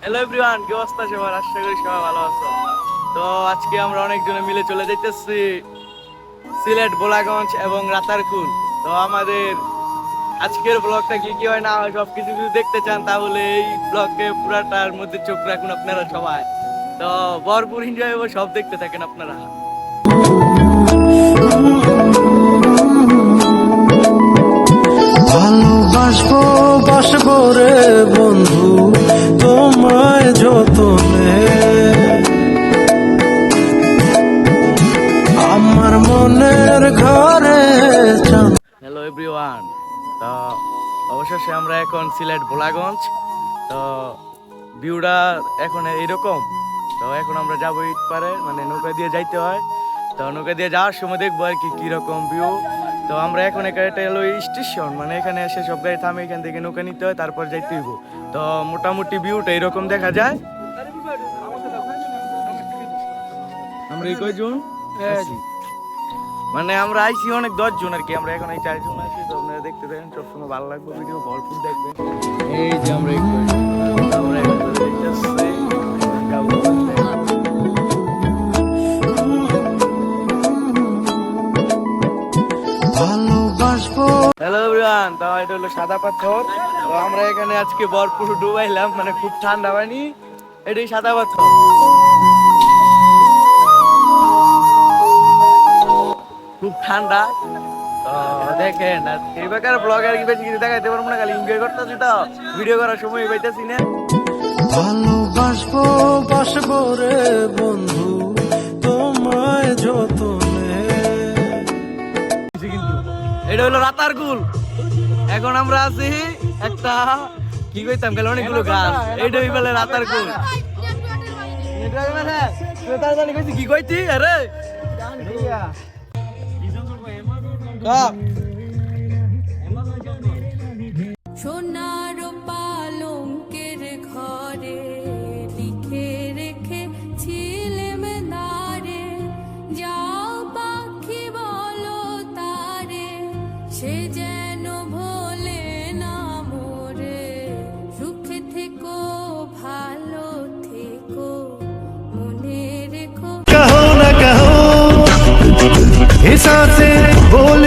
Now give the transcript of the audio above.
Hello everyone, কি অবস্থা সবার? আশা করি সবাই ভালো আছো। তো আজকে আমরা অনেকজনে মিলে চলে যাইতেছি সিলেট, বোলাগঞ্জ এবং রাতারকুল। তো আমাদের আজকের ব্লগটা কি কি হয় না হয় সবকিছু যদি দেখতে চান তাহলে এই ব্লগকে পুরাটার মধ্যে চোখ রাখুন আপনারা সবাই। তো ভরপুর এনজয় হবে, সব দেখতে থাকেন আপনারা। ভালোবাসবো বাসবো রে বন্ধু তোমায় যতনে, আমার মনের ঘরে হ্যালো এভরিওয়ান, তো অবশেষে আমরা এখন সিলেট বোলাগঞ্জ। তো ভিউটা এখন এইরকম। তো এখন আমরা যাবো ইট পারে, মানে নৌকা দিয়ে যাইতে হয়। তো নৌকা দিয়ে যাওয়ার সময় দেখবো আর কি কিরকম ভিউ। তো আমরা এখন এটা হলো স্টেশন, মানে এখানে এসে সব গাড়ি থামে, এখান থেকে নৌকা নিতে হয়, তারপর যাইতে হইব। তো মোটামুটি ভিউটা এরকম দেখা যায়। আমরা এই কয়জন আছি? মানে আমরা আইছি অনেক 10 জন আর কি। আমরা এখন এই 4 জন আছি। তো আপনারা দেখতে থাকেন, সবসময় ভালো লাগবে, ভিডিও ভরপুর দেখবেন। এই যে আমরা এই কয়জন, আমরা এখন দেখতেছি ভালোবাসবো। হ্যালো এভরিওয়ান, তো এটা হলো সাদা পাথর। তো আমরা এখানে আজকে ভরপুর ডুবাইলাম, মানে খুব ঠান্ডা পানি। এটাই সাদা পাথর, খুব ঠান্ডা। তো দেখেন, আর এই বেকার ব্লগার কি বেশি কিছু দেখাইতে পারবো না, খালি এনজয় করতেছি। তো ভিডিও করার সময় পাইতেছি না। ভালোবাসবো বাসবো রে বন্ধু তোমায় যতনে। কিন্তু এটা হলো রাতারকুল। এখন আমরা আছি একটা কি কইতাম গেল অনেকগুলো গাছ। এইটা হইলে রাতারকুল। কি কইতি আরে সোনার পালঙ্কের ঘরে লিখে রেখেছিলেম নারে, যাও পাখি বলো তারে, সে যেন ভোলে না মোরে। সুখে থেকো ভালো থেকো, মনে রেখো कहो न कहो, ये सांसें बोल